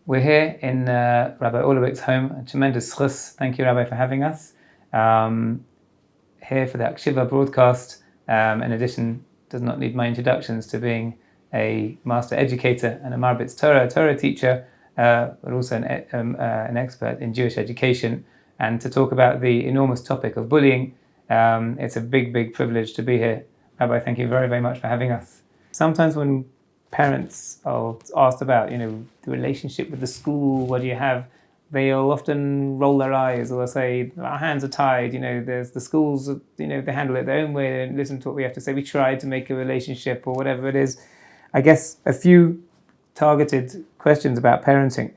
We're here in Rabbi Orlowek's home. A tremendous chus. Thank you, Rabbi, for having us. Here for the Akshiva broadcast. In addition, does not need my introductions to being a master educator and a Marbitz Torah teacher, but also an expert in Jewish education. And to talk about the enormous topic of bullying, it's a big privilege to be here. Rabbi, thank you very, very much for having us. Sometimes when parents are asked about, the relationship with the school, what do you have? They'll often roll their eyes, or they'll say, our hands are tied, there's the schools, they handle it their own way, they don't listen to what we have to say. We tried to make a relationship or whatever it is. I guess a few targeted questions about parenting.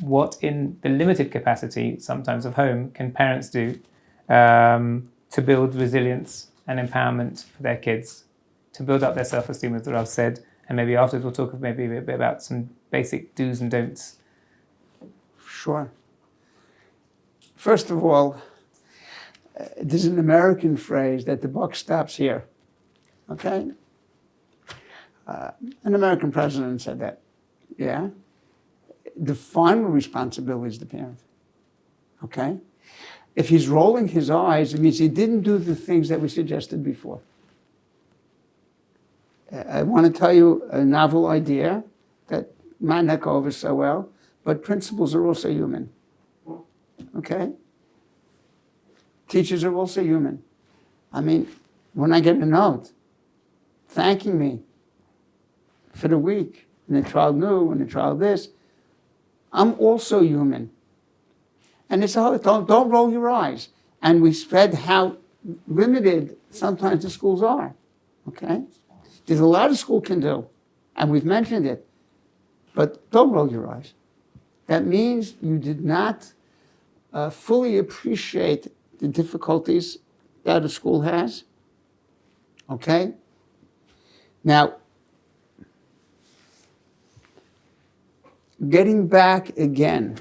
What in the limited capacity, sometimes of home, can parents do to build resilience and empowerment for their kids, to build up their self-esteem, as the Rav said, and maybe afterwards we'll talk maybe a bit about some basic do's and don'ts. Sure. First of all, there's an American phrase that the buck stops here, okay? An American president said that, yeah? The final responsibility is the parent, okay? If he's rolling his eyes, it means he didn't do the things that we suggested before. I want to tell you a novel idea that might not go over so well, but principals are also human, okay? Teachers are also human. I mean, when I get a note thanking me for the week, and the child knew, and the child this, I'm also human. And it's all, don't roll your eyes. And we spread how limited sometimes the schools are, okay? There's a lot of school can do, and we've mentioned it, but don't roll your eyes. That means you did not fully appreciate the difficulties that a school has, okay? Now, getting back again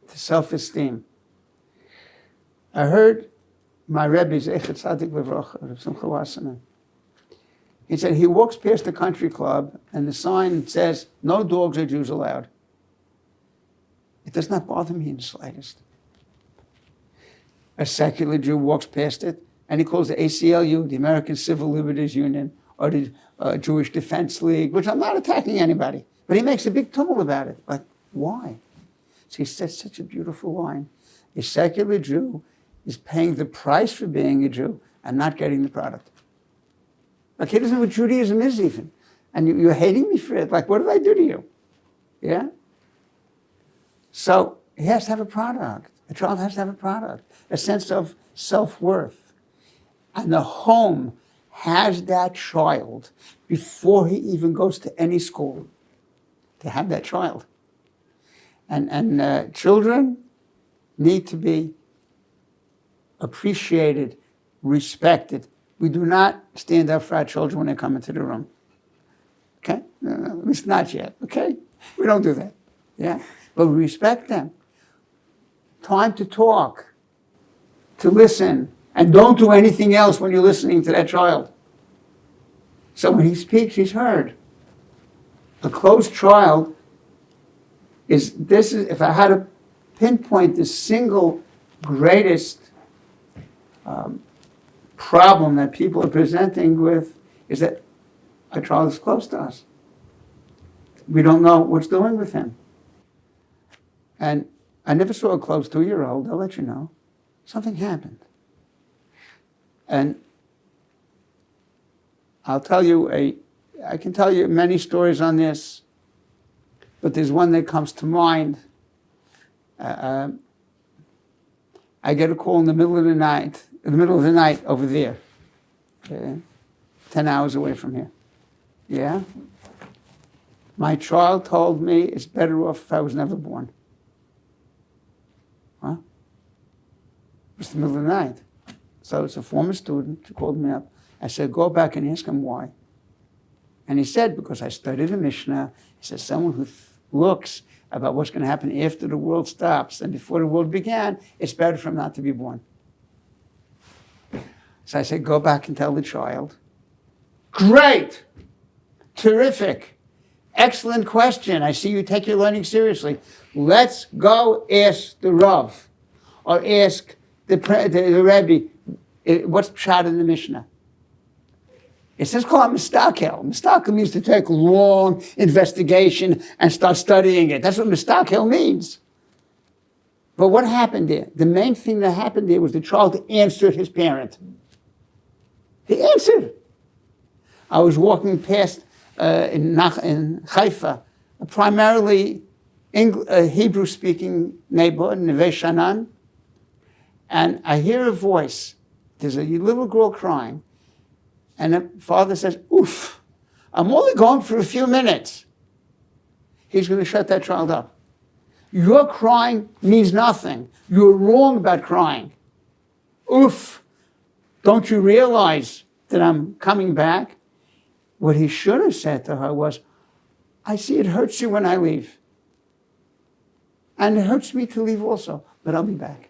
to self-esteem. I heard my Rabbi, Zeichet Tzadik Levracha, Reb Simcha Wasserman. He said he walks past the country club and the sign says, no dogs or Jews allowed. It does not bother me in the slightest. A secular Jew walks past it and he calls the ACLU, the American Civil Liberties Union, or the Jewish Defense League, which I'm not attacking anybody, but he makes a big tumult about it. Like, why? So he says such a beautiful line. A secular Jew is paying the price for being a Jew and not getting the product. Like, he doesn't know what Judaism is even. And you're hating me for it. Like, what did I do to you? Yeah? So he has to have a product. A child has to have a product, a sense of self-worth. And the home has that child before he even goes to any school, to have that child. And children need to be appreciated, respected. We do not stand up for our children when they come into the room. Okay? No, at least not yet, okay? We don't do that, yeah? But we respect them. Time to talk, to listen, and don't do anything else when you're listening to that child. So when he speaks, he's heard. A closed child is, if I had to pinpoint the single greatest problem that people are presenting with, is that a child is close to us. We don't know what's doing with him. And I never saw a close 2-year-old, I'll let you know. Something happened. And I can tell you many stories on this, but there's one that comes to mind. I get a call in the middle of the night over there, okay? 10 hours away from here. Yeah? My child told me it's better off if I was never born. Huh? It was the middle of the night. So it's a former student who called me up. I said, go back and ask him why. And he said, because I studied the Mishnah. He said, someone who looks about what's going to happen after the world stops and before the world began, it's better for him not to be born. So I said, go back and tell the child. Great! Terrific! excellent question. I see you take your learning seriously. Let's go ask the Rav or ask the Rabbi. What's pshat in the Mishnah? It says call it mistakel. Mistakel means to take long investigation and start studying it. That's what mistakel means. But what happened there? The main thing that happened there was the child answered his parent. He answered. I was walking past in Haifa, a primarily Hebrew-speaking neighborhood, Neve Shanan, and I hear a voice. There's a little girl crying. And the father says, oof, I'm only going for a few minutes. He's going to shut that child up. Your crying means nothing. You're wrong about crying. Oof, don't you realize that I'm coming back? What he should have said to her was, I see it hurts you when I leave. And it hurts me to leave also, but I'll be back.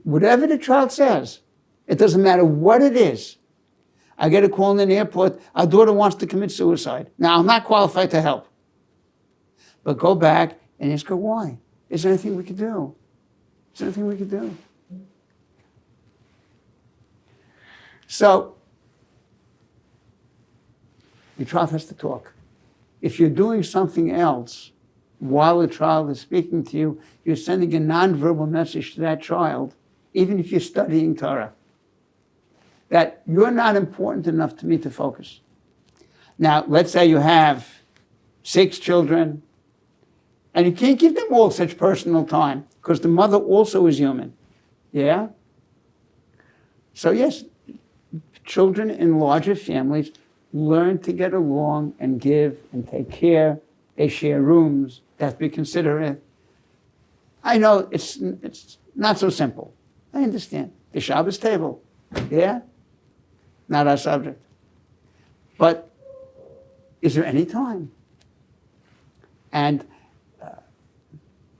Whatever the child says, it doesn't matter what it is. I get a call in an airport, our daughter wants to commit suicide. Now, I'm not qualified to help. But go back and ask her why. Is there anything we could do? Is there anything we could do? So, your child has to talk. If you're doing something else while the child is speaking to you, you're sending a nonverbal message to that child, even if you're studying Torah, that you're not important enough to me to focus. Now, let's say you have 6 children, and you can't give them all such personal time, because the mother also is human. Yeah? So yes, children in larger families learn to get along and give and take care. They share rooms. They have to be considerate. I know it's not so simple. I understand. The Shabbos table. Yeah? Not our subject. But is there any time? And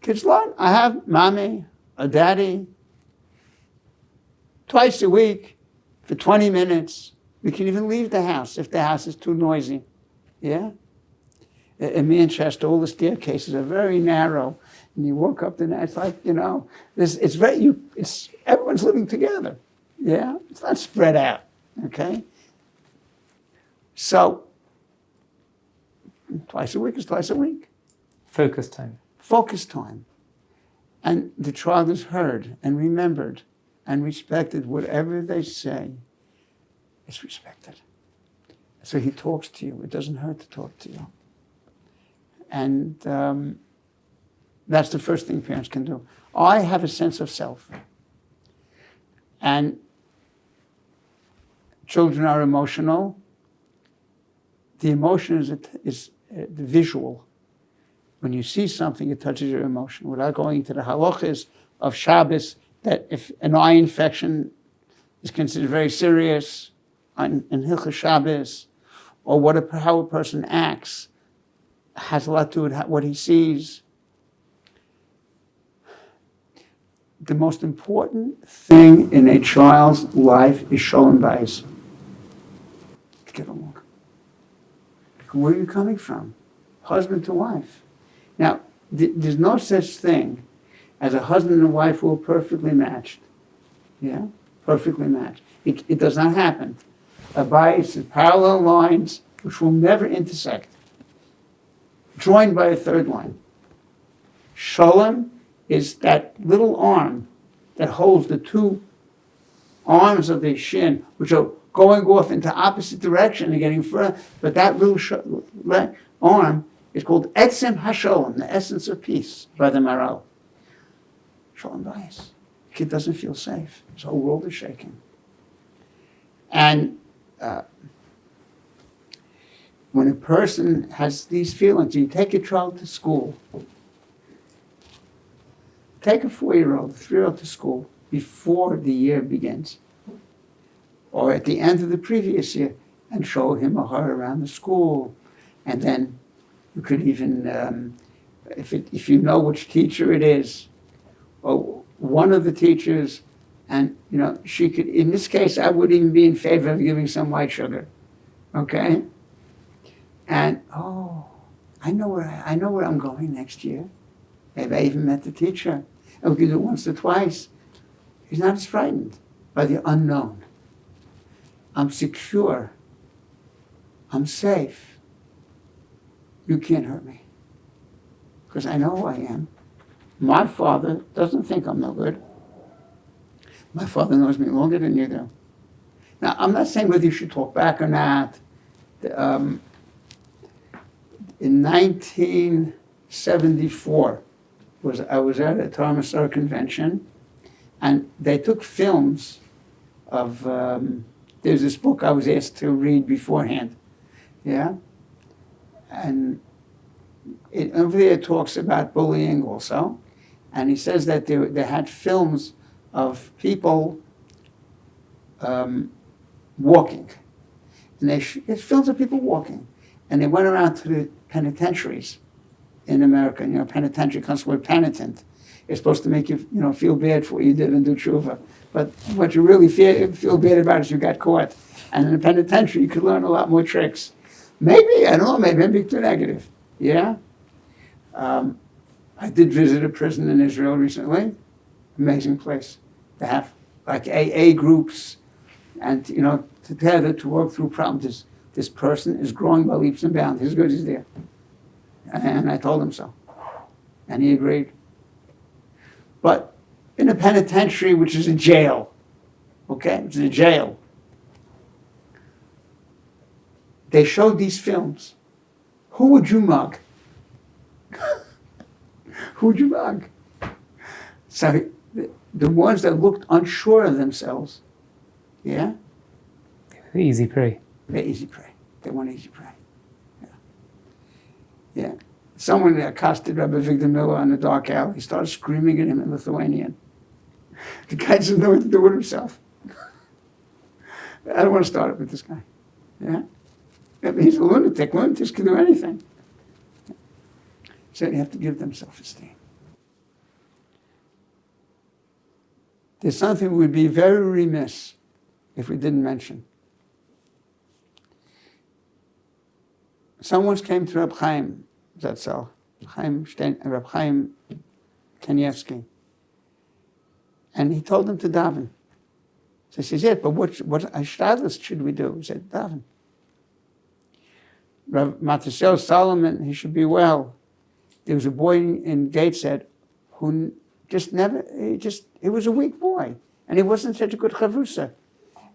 kids learn. I have mommy, a daddy, twice a week for 20 minutes. We can even leave the house if the house is too noisy. Yeah? In Manchester, all the staircases are very narrow. And you walk up the night, it's like, it's everyone's living together. Yeah? It's not spread out. Okay? So, twice a week is twice a week. Focus time. Focus time. And the child is heard and remembered and respected. Whatever they say, it's respected. So he talks to you. It doesn't hurt to talk to you. And that's the first thing parents can do. I have a sense of self. And children are emotional. The emotion is the visual. When you see something, it touches your emotion. Without going into the halachas of Shabbos, that if an eye infection is considered very serious in Hilchos Shabbos, or how a person acts has a lot to do with what he sees. The most important thing in a child's life is shalom bayis. To get along. Where are you coming from? Husband to wife. Now, there's no such thing as a husband and wife who are perfectly matched. Yeah? Perfectly matched. It does not happen. A bayis is parallel lines which will never intersect, joined by a third line. Shalom is that little arm that holds the 2 arms of the shin, which are going off into opposite direction and getting further. But that little arm is called Etzem HaShalom, the essence of peace, by the Maral. Shalom bayis. The kid doesn't feel safe. His whole world is shaking. And when a person has these feelings, you take a child to school. Take a 4-year-old, a 3-year-old to school before the year begins, or at the end of the previous year, and show him or her around the school. And then you could even, if you know which teacher it is, or one of the teachers, and she could, in this case, I would even be in favor of giving some white sugar, okay? And I know where I'm going next year. Maybe I even met the teacher. And we could do it once or twice. He's not as frightened by the unknown. I'm secure. I'm safe. You can't hurt me. Because I know who I am. My father doesn't think I'm no good. My father knows me longer than you do. Now, I'm not saying whether you should talk back or not. In 1974, I was at a Torah Masar convention, and they took films of, there's this book I was asked to read beforehand, yeah? And over there it talks about bullying also, and he says that they had films of people walking. And it's films of people walking. And they went around to the penitentiaries in America. Penitentiary comes from the word penitent. It's supposed to make you, feel bad for what you did and do tshuva. But what you really feel bad about is you got caught. And in the penitentiary, you could learn a lot more tricks. Maybe, I don't know, maybe I'm being too negative. Yeah? I did visit a prison in Israel recently. Amazing place. They have like AA groups and, together to work through problems. This person is growing by leaps and bounds. He's good, he's there. And I told him so. And he agreed. But in a penitentiary, which is a jail, okay? It's a jail. They showed these films. Who would you mug? Who would you mug? So the ones that looked unsure of themselves, yeah? Easy prey. They're easy prey. They want easy prey. Yeah. Someone accosted Rabbi Victor Miller on the dark alley. He started screaming at him in Lithuanian. The guy doesn't know what to do with himself. I don't want to start it with this guy. Yeah? He's a lunatic. Lunatics can do anything. So you have to give them self-esteem. There's something we'd be very remiss if we didn't mention. Someone came to Reb Chaim Zetzel, Reb Chaim Kanievsky, and he told him to daven. So he says, yeah, but what Ashtadlis should we do? He said, daven. Rav Matisyahu Solomon, he should be well. There was a boy in Gateshead who he was a weak boy, and he wasn't such a good chavrusa.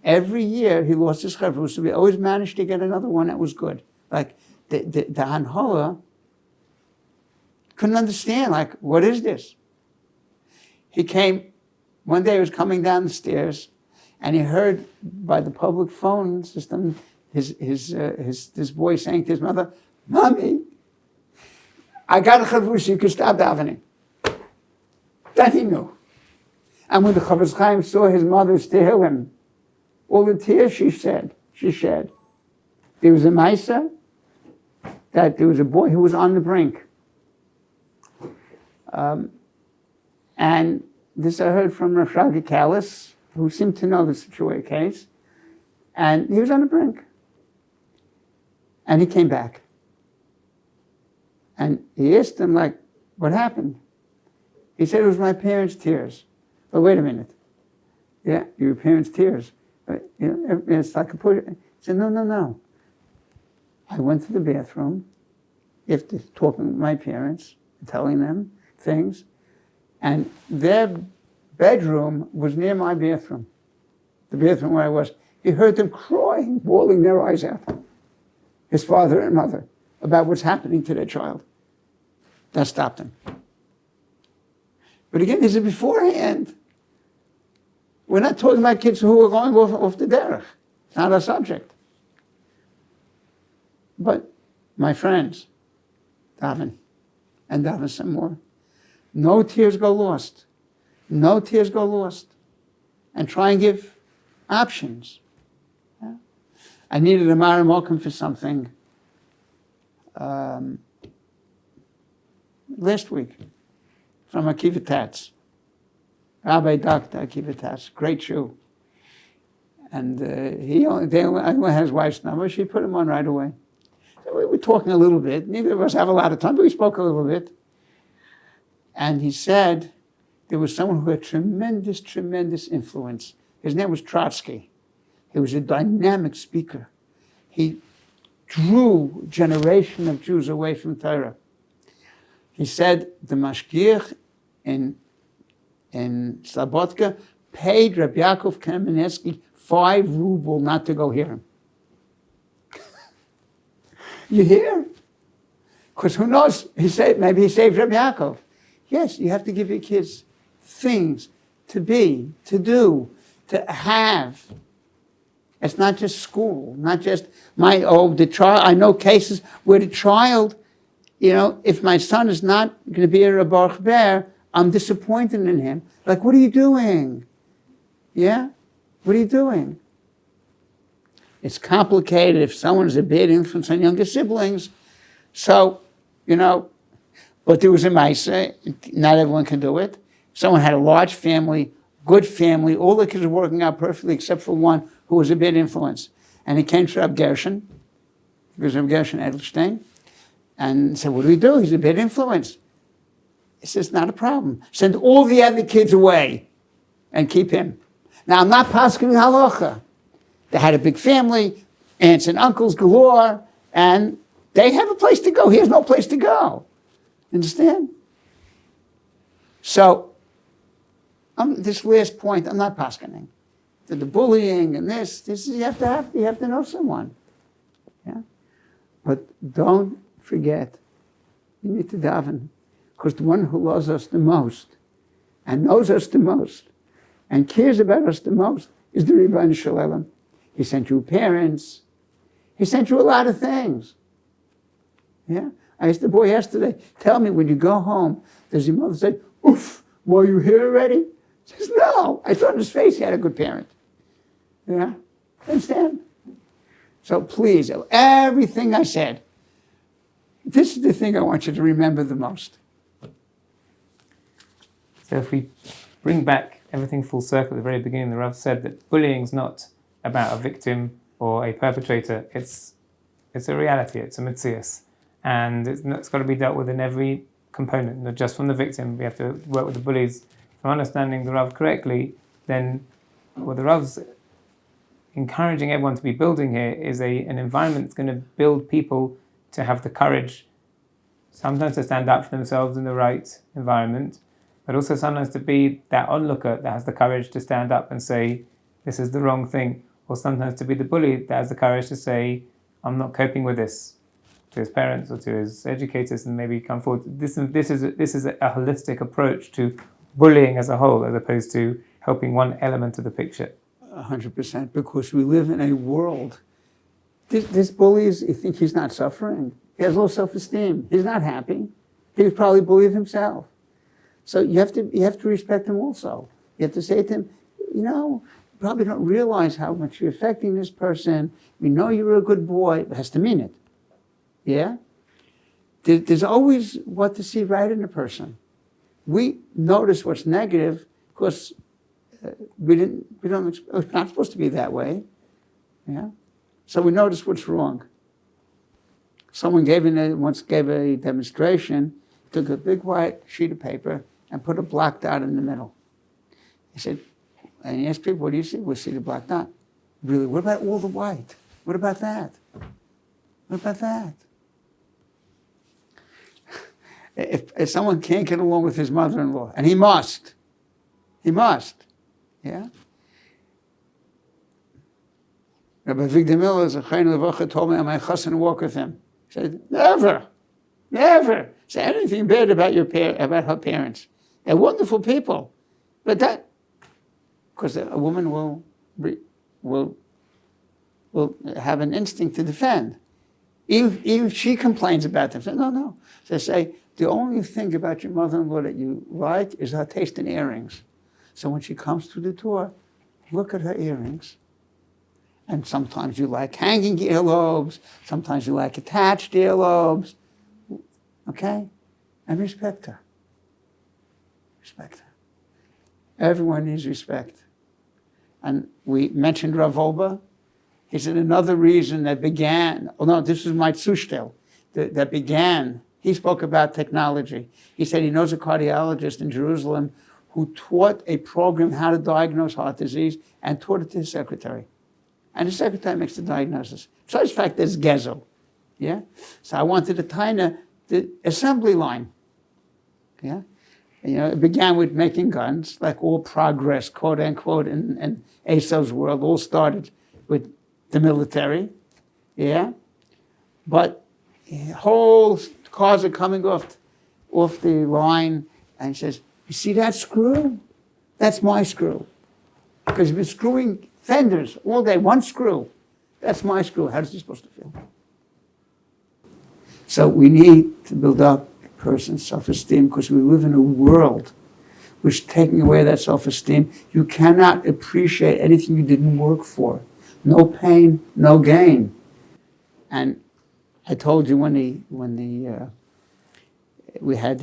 Every year he lost his chavrusa. We always managed to get another one that was good. Like the Hanhola couldn't understand, like, what is this? He came, one day he was coming down the stairs, and he heard by the public phone system this boy saying to his mother, "Mommy, I got a chavrusa, you can stop davening." That he knew. And when the Chafetz Chaim saw his mother steal him, all the tears she shed. There was a Maisa that there was a boy who was on the brink. And this I heard from Rav Shagi Callis, who seemed to know the situation case. And he was on the brink. And he came back. And he asked him, like, what happened? He said, it was my parents' tears. But wait a minute. Yeah, your parents' tears. It's like a push. He said, no. I went to the bathroom, after talking with my parents, telling them things, and their bedroom was near my bathroom, the bathroom where I was. He heard them crying, bawling their eyes out, his father and mother, about what's happening to their child. That stopped him. But again, this is beforehand. We're not talking about kids who are going off the derech. It's not our subject. But, my friends, daven, and daven some more. No tears go lost. No tears go lost. And try and give options. Yeah? I needed a Mara Mokum for something last week from Akiva Tatz. Rabbi Dr. Akiva Tatz, great Jew. And I only had his wife's number. She put him on right away. we were talking a little bit. Neither of us have a lot of time, but we spoke a little bit. And he said there was someone who had tremendous, tremendous influence. His name was Trotsky. He was a dynamic speaker. He drew a generation of Jews away from Torah. He said the mashgiach in Slobodka paid Rabbi Yaakov Kamenetsky 5 ruble not to go hear him. You hear? Because who knows? Maybe he saved Rabbi Yaakov. Yes, you have to give your kids things to be, to do, to have. It's not just school, not just the child. I know cases where the child, if my son is not going to be a Baruch Ber, I'm disappointed in him. Like, what are you doing? Yeah? What are you doing? It's complicated if someone is a bad influence on younger siblings. So, but there was a Maisa. Not everyone can do it. Someone had a large family, good family. All the kids were working out perfectly except for one who was a bad influence. And he came to Reb Gershon, because Reb Gershon Edelstein, and said, what do we do? He's a bad influence. He says, not a problem. Send all the other kids away and keep him. Now, I'm not pasking halacha. They had a big family, aunts and uncles galore, and they have a place to go. He has no place to go. Understand? So, this last point, I'm not paskening. The bullying and this you have to know someone. Yeah? But don't forget, you need to daven. Because the one who loves us the most, and knows us the most, and cares about us the most, is the Ribono Shel Olam. He sent you parents. He sent you a lot of things. Yeah? I asked the boy yesterday, tell me, when you go home, does your mother say, oof, were you here already? He says, no. I saw on his face he had a good parent. Yeah? Understand? So please, everything I said, this is the thing I want you to remember the most. So if we bring back everything full circle at the very beginning, the Rav said that bullying is not about a victim or a perpetrator. It's a reality. It's a metzius. And it's got to be dealt with in every component, not just from the victim. We have to work with the bullies. If I'm understanding the Rav correctly, then what the Rav's encouraging everyone to be building here is an environment that's going to build people to have the courage, sometimes to stand up for themselves in the right environment, but also sometimes to be that onlooker that has the courage to stand up and say, this is the wrong thing, or sometimes to be the bully that has the courage to say, I'm not coping with this, to his parents or to his educators, and maybe come forward. This is a holistic approach to bullying as a whole, as opposed to helping one element of the picture. 100%, because we live in a world. This bully you think he's not suffering. He has low self-esteem. He's not happy. He was probably bullied himself. So you have to respect him also. You have to say to him, you probably don't realize how much you're affecting this person. We know you're a good boy. It has to mean it. Yeah? There's always what to see right in a person. We notice what's negative because it's not supposed to be that way. Yeah? So we notice what's wrong. Someone once gave a demonstration, took a big white sheet of paper and put a black dot in the middle. He said, and he asked people, what do you see? We see the black dot. Really, what about all the white? What about that? What about that? If someone can't get along with his mother-in-law, and he must, yeah? Rabbi Victor Miller, Zechariah Levacha, told me I might chassan and walk with him. He said, never say anything bad about about her parents. They're wonderful people. But because a woman will have an instinct to defend. Even if she complains about them, say, no. So say, the only thing about your mother-in-law that you like is her taste in earrings. So when she comes through the door, look at her earrings. And sometimes you like hanging earlobes, sometimes you like attached earlobes. Okay? And respect her. Respect her. Everyone needs respect. And we mentioned Rav Olba. He said another reason that began, this is my Zustel, that began, he spoke about technology. He said he knows a cardiologist in Jerusalem who taught a program how to diagnose heart disease and taught it to his secretary. And his secretary makes the diagnosis. Besides the fact there's Gezel. Yeah? So I wanted to tie the assembly line. Yeah? It began with making guns, like all progress, quote unquote, in Esau's world, all started with the military. Yeah? But whole cars are coming off the line, and he says, you see that screw? That's my screw. Because you've been screwing fenders all day, one screw. That's my screw. How is he supposed to feel? So we need to build up a person's self-esteem because we live in a world which is taking away that self-esteem. You cannot appreciate anything you didn't work for. No pain, no gain. And I told you we had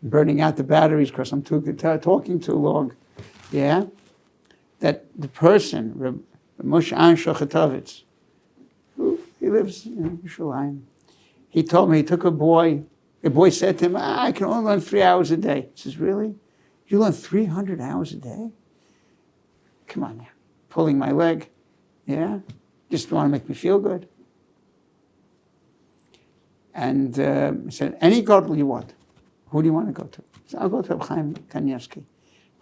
burning out the batteries because I'm talking too long. Yeah? That the person, Moshe Shochatovitz, he lives in Yerushalayim. He told me he took a boy. The boy said to him, I can only learn 3 hours a day. He says, really? You learn 300 hours a day? Come on now. Pulling my leg. Yeah? Just want to make me feel good. And he said, any godly you want. Who do you want to go to? He said, I'll go to Chaim Kanievsky.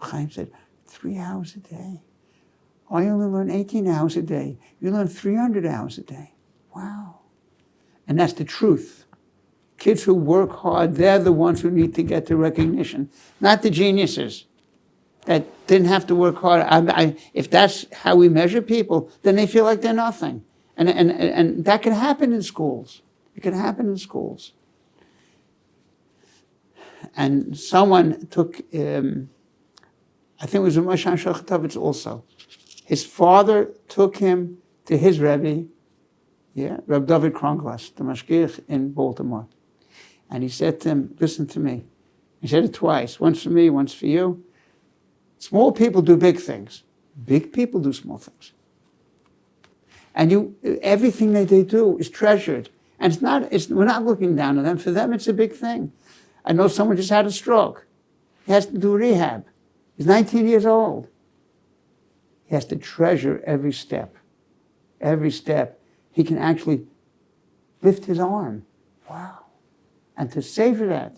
Chaim said, 3 hours a day. I only learn 18 hours a day. You learn 300 hours a day. Wow. And that's the truth. Kids who work hard, they're the ones who need to get the recognition, not the geniuses that didn't have to work hard. If that's how we measure people, then they feel like they're nothing. And that can happen in schools. It can happen in schools. And someone took, I think it was Moshe Shochatovitz also. His father took him to his Rabbi, Rabbi David Kronglas, the Mashgiach in Baltimore. And he said to him, listen to me. He said it twice, once for me, once for you. Small people do big things. Big people do small things. And everything that they do is treasured. And we're not looking down on them. For them, it's a big thing. I know someone just had a stroke. He has to do rehab. He's 19 years old. He has to treasure every step. Every step. He can actually lift his arm. Wow. And to savor that,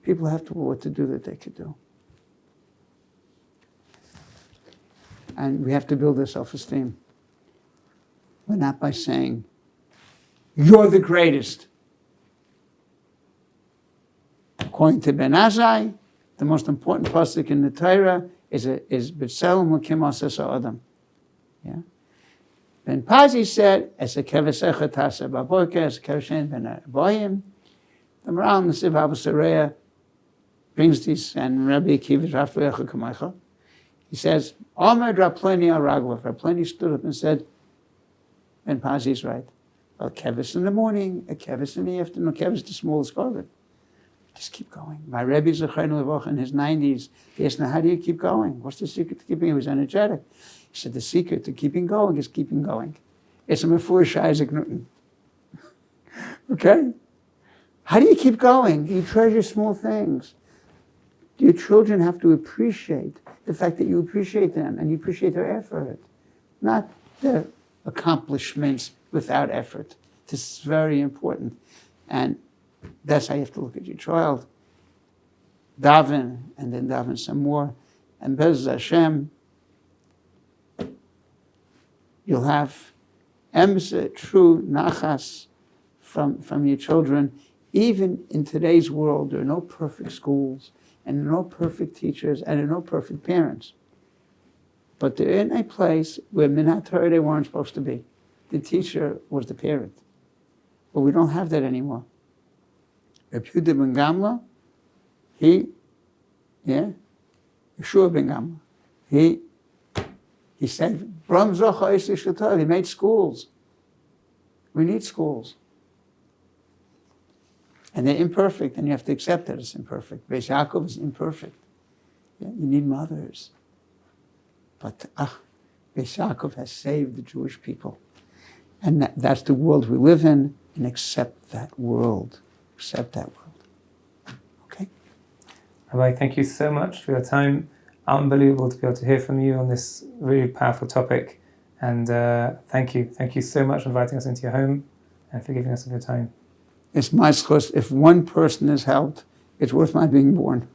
people have to know what to do that they could do. And we have to build their self-esteem. But not by saying, you're the greatest. According to Ben Azai, the most important pasuk in the Torah is B'Tselem L'Kim Aseh Adam. Yeah. Ben Pazi said, "Es a kevesecha tasa baboker, es a keveshen ben aboyim." The Maral Nesiv Avasareya brings these, and Rabbi Akiva Raflecha Kamaycha. He says, "Omer Rapleni Araglav." Rapleni stood up and said, "Ben Pazi is right. A keves in the morning, a keves in the afternoon. Keves is the smallest carbon. Just keep going." My Rebbe Zechrein Levach in his 90s, he asked him, how do you keep going? What's the secret to keeping going? He was energetic. He said, the secret to keeping going is keeping going. It's a Mefurish Isaac Newton. Okay? How do you keep going? You treasure small things. Your children have to appreciate the fact that you appreciate them and you appreciate their effort, not their accomplishments without effort. This is very important. And that's how you have to look at your child. Daven, and then daven some more. And Bez Hashem, you'll have emse, true nachas from your children. Even in today's world, there are no perfect schools, and there are no perfect teachers, and there are no perfect parents. But they're in a place where Minat Torah they weren't supposed to be. The teacher was the parent. But we don't have that anymore. Rabbi Yehuda ben Gamla, Yeshua ben Gamla, he said, Bram Zocha Eisei Shel Torah, he made schools. We need schools. And they're imperfect, and you have to accept that it's imperfect. Beis Yaakov is imperfect. Yeah, you need mothers. But Beis Yaakov has saved the Jewish people. And that's the world we live in, and accept that world. Accept that world. Okay? Rabbi, thank you so much for your time. Unbelievable to be able to hear from you on this really powerful topic. And thank you. Thank you so much for inviting us into your home and for giving us of your time. It's my schus. If one person is helped, it's worth my being born.